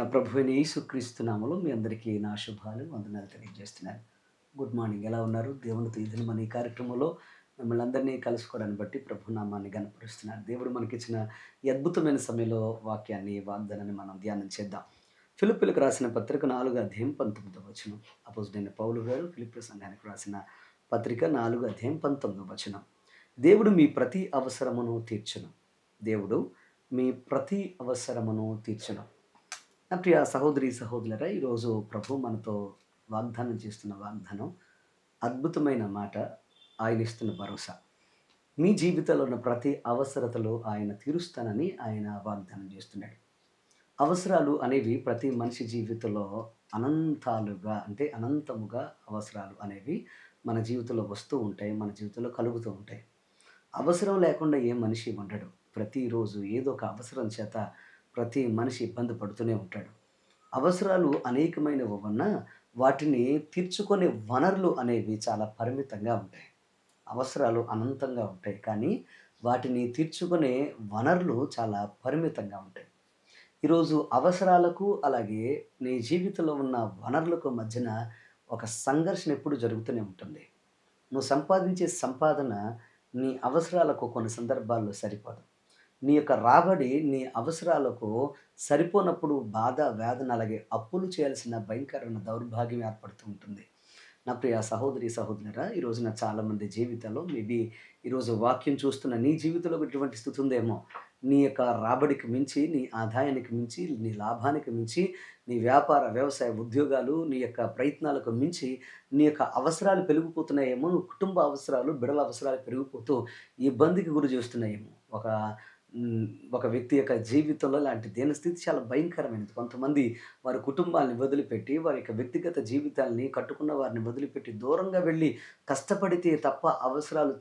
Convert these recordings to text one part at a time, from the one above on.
మన ప్రభువైన యేసుక్రీస్తు నామములో మీ అందరికీ నా శుభాలు, వందనాలు తెలియజేస్తున్నాను. Good morning. ఎలా ఉన్నారు? దేవునితో ఈ దినం మన ఈ కార్యక్రమంలో మిమ్మల్ని అందరినీ కలుసుకోవడాన్ని బట్టి ప్రభు నామాన్ని గనపరుస్తున్నాను. దేవుడు మనకిచ్చిన ఈ అద్భుతమైన సమయంలో వాక్యాన్ని, వాగ్దానాన్ని మనం ధ్యానం చేద్దాం. ఫిలిప్పీలకు రాసిన పత్రిక 4 అధ్యాయం 19 వచనం. అపోజిటైన పౌలు గారు ఫిలిప్పీ సంఘానికి రాసిన పత్రిక 4 అధ్యాయం 19 వచనం. దేవుడు మీ ప్రతి అవసరమును తీర్చును. దేవుడు మీ ప్రతి అవసరమును తీర్చును. నా ప్రియ సహోదరి, సహోదరులారా, ఈరోజు ప్రభు మనతో వాగ్దానం చేస్తున్న వాగ్దానం అద్భుతమైన మాట. ఆయన ఇస్తున్న భరోసా. మీ జీవితంలో ఉన్న ప్రతి అవసరతలో ఆయన తీరుస్తానని ఆయన వాగ్దానం చేస్తున్నాడు. అవసరాలు అనేవి ప్రతి మనిషి జీవితంలో అనంతాలుగా అంటే అనంతముగా అవసరాలు అనేవి మన జీవితంలో వస్తూ ఉంటాయి. మన జీవితంలో కలుగుతూ ఉంటాయి. అవసరం లేకుండా ఏ మనిషి ఉండడు. ప్రతిరోజు ఏదో ఒక అవసరం చేత ప్రతి మనిషి ఇబ్బంది పడుతూనే ఉంటాడు. అవసరాలు అనేకమైనవి ఉన్నా వాటిని తీర్చుకునే వనరులు అనేవి చాలా పరిమితంగా ఉంటాయి. అవసరాలు అనంతంగా ఉంటాయి. కానీ వాటిని తీర్చుకునే వనరులు చాలా పరిమితంగా ఉంటాయి. ఈరోజు అవసరాలకు అలాగే నీ జీవితంలో ఉన్న వనరులకు మధ్యన ఒక సంఘర్షణ ఎప్పుడు జరుగుతూనే ఉంటుంది. నువ్వు సంపాదించే సంపాదన నీ అవసరాలకు కొన్ని సందర్భాల్లో సరిపోదు. నీ యొక్క రాబడి నీ అవసరాలకు సరిపోనప్పుడు బాధ, వేదన అలాగే అప్పులు చేయాల్సిన భయంకరమైన దౌర్భాగ్యం ఏర్పడుతూ ఉంటుంది. నా ప్రియ సహోదరి, సహోదరులారా, ఈ రోజున చాలామంది జీవితాల్లో మేబీ ఈరోజు వాక్యం చూస్తున్న నీ జీవితంలో ఇటువంటి స్థితి ఉందేమో. నీ యొక్క రాబడికి మించి, నీ ఆదాయానికి మించి, నీ లాభానికి మించి, నీ వ్యాపార, వ్యవసాయ, ఉద్యోగాలు, నీ యొక్క ప్రయత్నాలకు మించి నీ యొక్క అవసరాలు పెరిగిపోతున్నాయేమో. నువ్వు కుటుంబ అవసరాలు, బిడల అవసరాలు పెరిగిపోతూ ఇబ్బందికి గురి చేస్తున్నాయేమో. ఒక వ్యక్తి యొక్క జీవితంలో లాంటి దీనస్థితి చాలా భయంకరమైనది. కొంతమంది వారి కుటుంబాల్ని వదిలిపెట్టి, వారి యొక్క వ్యక్తిగత జీవితాల్ని, కట్టుకున్న వారిని వదిలిపెట్టి దూరంగా వెళ్ళి కష్టపడితే తప్ప అవసరాలు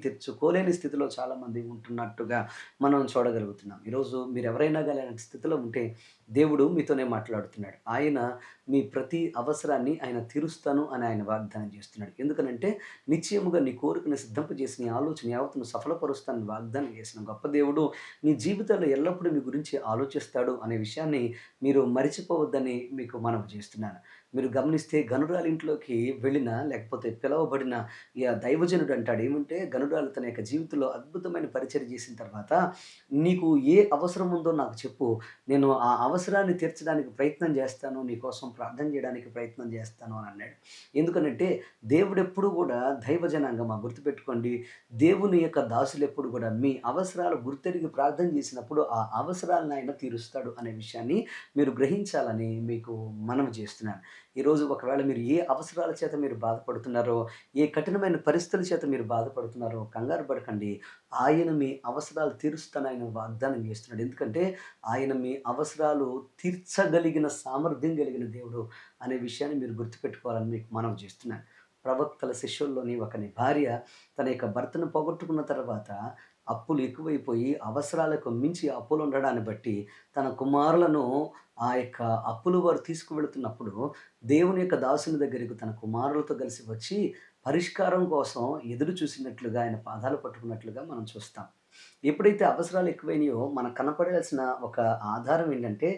తీర్చుకోలేని స్థితిలో చాలామంది ఉంటున్నట్టుగా మనం చూడగలుగుతున్నాం. ఈరోజు మీరెవరైనా గాని అలాంటి స్థితిలో ఉంటే దేవుడు మీతోనే మాట్లాడుతున్నాడు. ఆయన మీ ప్రతి అవసరాన్ని ఆయన తీరుస్తాను అని ఆయన వాగ్దానం చేస్తున్నాడు. ఎందుకనంటే నిశ్చయముగా నీ కోరికను సిద్ధింపజేసి నీ ఆలోచన యావత్తును సఫలపరుస్తానని వాగ్దానం చేసిన గొప్ప దేవుడు మీ జీవితంలో ఎల్లప్పుడూ మీ గురించి ఆలోచిస్తాడు అనే విషయాన్ని మీరు మరిచిపోవద్దని మీకు మనవి చేస్తున్నాను. మీరు గమనిస్తే గనురాలి ఇంట్లోకి వెళ్ళిన లేకపోతే పిలవబడిన దైవజనుడు అంటాడు ఏమంటే, గనురాలు తన యొక్క జీవితంలో అద్భుతమైన పరిచర్య చేసిన తర్వాత నీకు ఏ అవసరం ఉందో నాకు చెప్పు. నేను ఆ అవసరాన్ని తీర్చడానికి ప్రయత్నం చేస్తాను. నీకోసం ప్రార్థన చేయడానికి ప్రయత్నం చేస్తాను అని అన్నాడు. ఎందుకనంటే దేవుడెప్పుడు కూడా దైవ జనాంగమా గుర్తుపెట్టుకోండి. దేవుని యొక్క దాసులెప్పుడు కూడా మీ అవసరాలు గుర్తెరిగి ప్రార్థన చేసినప్పుడు ఆ అవసరాలను ఆయన తీరుస్తాడు అనే విషయాన్ని మీరు గ్రహించాలని మీకు మనవి చేస్తున్నాను. ఈరోజు ఒకవేళ మీరు ఏ అవసరాల చేత మీరు బాధపడుతున్నారో, ఏ కఠినమైన పరిస్థితుల చేత మీరు బాధపడుతున్నారో కంగారు పడకండి. ఆయన మీ అవసరాలు తీరుస్తానని వాగ్దానం చేస్తున్నాడు. ఎందుకంటే ఆయన మీ అవసరాలు తీర్చగలిగిన సామర్థ్యం కలిగిన దేవుడు అనే విషయాన్ని మీరు గుర్తుపెట్టుకోవాలని మీకు మనవి చేస్తున్నాను. ప్రవక్తల శిష్యుల్లోని ఒకని భార్య తన యొక్క భర్తను పోగొట్టుకున్న తర్వాత అప్పులు ఎక్కువైపోయి అవసరాలకు మించి అప్పులు ఉండడాన్ని బట్టి తన కుమారులను ఆ యొక్క అప్పులు వారు తీసుకువెళుతున్నప్పుడు దేవుని యొక్క దాసుని దగ్గరికి తన కుమారులతో కలిసి వచ్చి పరిష్కారం కోసం ఎదురు చూసినట్లుగా ఆయన పాదాలు పట్టుకున్నట్లుగా మనం చూస్తాం. ఎప్పుడైతే అవసరాలు ఎక్కువైనాయో మనకు కనపడాల్సిన ఒక ఆధారం ఏంటంటే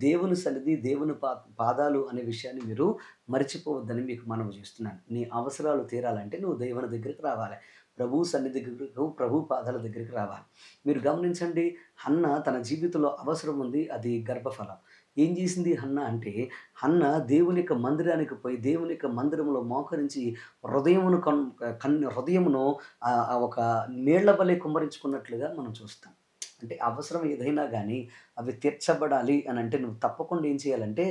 దేవుని సన్నిధి, దేవుని పాదాలు అనే విషయాన్ని మీరు మర్చిపోవద్దని మీకు మనవి చేస్తున్నాను. నీ అవసరాలు తీరాలంటే నువ్వు దేవుని దగ్గరికి రావాలి. ప్రభువు సన్నిధి దగ్గరకు, ప్రభు పాదాల దగ్గరికి రావాలి. మీరు గమనించండి, హన్న తన జీవితంలో అవసరం ఉంది. అది గర్భఫలం. ఏం చేసింది హన్న అంటే, హన్న దేవుని యొక్క మందిరానికి పోయి దేవుని యొక్క మందిరంలో మోకరించి హృదయమును హృదయమును ఒక నీళ్ల వలె కుమ్మరించుకున్నట్లుగా మనం చూస్తాం. అంటే అవసరం ఏదైనా గానీ అవి తీర్చబడాలి అనంటే నువ్వు తప్పకుండా ఏం చేయాలంటే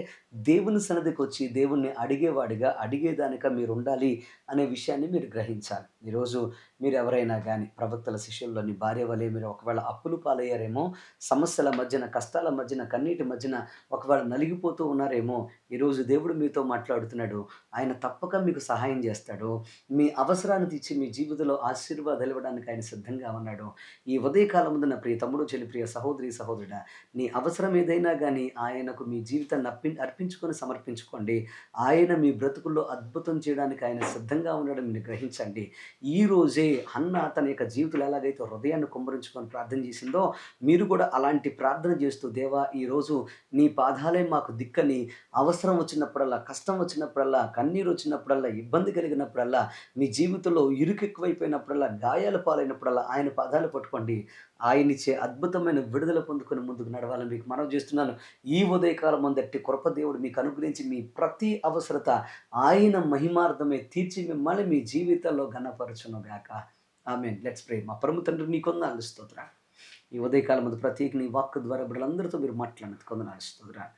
దేవుని సన్నిధికొచ్చి దేవుణ్ణి అడిగేవాడిగా, అడిగేదానిగా మీరుండాలి అనే విషయాన్ని మీరు గ్రహించాలి. ఈరోజు మీరెవరైనా గానీ ప్రవక్తల శిష్యుల్లోని భార్య వలె మీరు ఒకవేళ అప్పుల పాలయ్యారేమో, సమస్యల మధ్యన, కష్టాల మధ్యన, కన్నీటి మధ్యన ఒకవేళ నలిగిపోతూ ఉన్నారేమో, ఈరోజు దేవుడు మీతో మాట్లాడుతున్నాడు. ఆయన తప్పక మీకు సహాయం చేస్తాడు. మీ అవసరాన్ని తీర్చి మీ జీవితంలో ఆశీర్వాదాలు ఇవ్వడానికి ఆయన సిద్ధంగా ఉన్నాడు. ఈ ఉదయకాలమందు నా ప్రియ తమ్ముడు, చెల్లి, ప్రియ సహోదరి, సహోదరుడా, నీ అవసరం ఏదైనా గానీ ఆయనకు మీ జీవితాన్ని అర్పించుకొని సమర్పించుకోండి. ఆయన మీ బ్రతుకుల్లో అద్భుతం చేయడానికి ఆయన సిద్ధంగా ఉన్నాడని మీరు గ్రహించండి. ఈ రోజే హన్న తన యొక్క జీవితంలో ఎలాగైతే హృదయాన్ని కుమ్మరించుకొని ప్రార్థన చేసిందో, మీరు కూడా అలాంటి ప్రార్థన చేస్తూ, దేవా ఈరోజు నీ పాదాలే మాకు దిక్కని, అవసరం వచ్చినప్పుడల్లా, కష్టం వచ్చినప్పుడల్లా, కన్నీరు వచ్చినప్పుడల్లా, ఇబ్బంది కలిగినప్పుడల్లా, మీ జీవితంలో ఇరుకు ఎక్కువైపోయినప్పుడల్లా, గాయాల పాలైనప్పుడల్లా ఆయన పాదాలు పట్టుకోండి. ఆయనిచ్చే అద్భుతమైన విడుదల పొందుకొని ముందుకు నడవాలని మీకు మనవి చేస్తున్నాను. ఈ ఉదయకాలం మందట్టి కృప దేవుడు మీకు అనుగ్రహించి మీ ప్రతి అవసరత ఆయన మహిమార్థమే తీర్చి మిమ్మల్ని మీ జీవితాల్లో ఘనపరచును గాక. ఆమేన్. Let's pray. మా పరమ తండ్రి నీ కొందనాలు స్తోత్రాలు. ఈ ఉదయకాలం ముందు ప్రత్యేక నీ వాక్కు ద్వారా బిడ్డలందరితో మీరు మాట్లాడినందుకు కొందనాలు స్తోత్రాలు.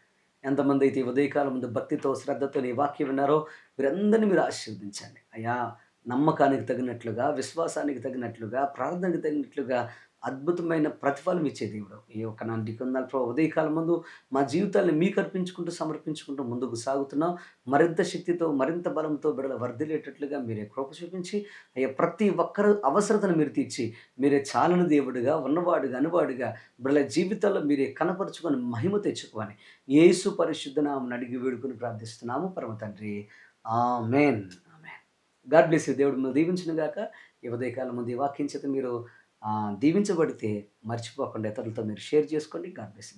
ఎంతమంది అయితే ఈ ఉదయకాలం ముందు భక్తితో, శ్రద్ధతో నీ వాక్యం విన్నారో వీరందరినీ మీరు ఆశీర్వదించండి. అయ్యా, నమ్మకానికి తగినట్లుగా, విశ్వాసానికి తగినట్లుగా, ప్రార్థనకు తగినట్లుగా అద్భుతమైన ప్రతిఫలం ఇచ్చే దేవుడు. ఈ యొక్క నా నీకొందనాలు ప్రభు. ఉదయకాలం ముందు మా జీవితాన్ని మీకు అర్పించుకుంటూ, సమర్పించుకుంటూ ముందుకు సాగుతున్నాం. మరింత శక్తితో, మరింత బలంతో బిడ్డలు వర్ధిల్లేటట్లుగా మీరే కృప చూపించి, అయ్యా ప్రతి ఒక్కరి అవసరతను మీరు తీర్చి, మీరే చాలని దేవుడుగా, ఉన్నవాడుగా, అనువాడుగా బిడ్డల జీవితాల్లో మీరే కనపరుచుకొని మహిమ తెచ్చుకోని యేసు పరిశుద్ధ నామమున అడిగి వేడుకొని ప్రార్థిస్తున్నాము పరమ తండ్రి. ఆమేన్. ఆమేన్. God bless you. దేవుడు మిమ్మల్ని దీవించును గాక. ఈ ఉదయకాలం ముందు ఈ వాక్యం చేత మీరు దీవించబడితే మర్చిపోకుండా ఇతరులతో మీరు షేర్ చేసుకోండి. God bless you.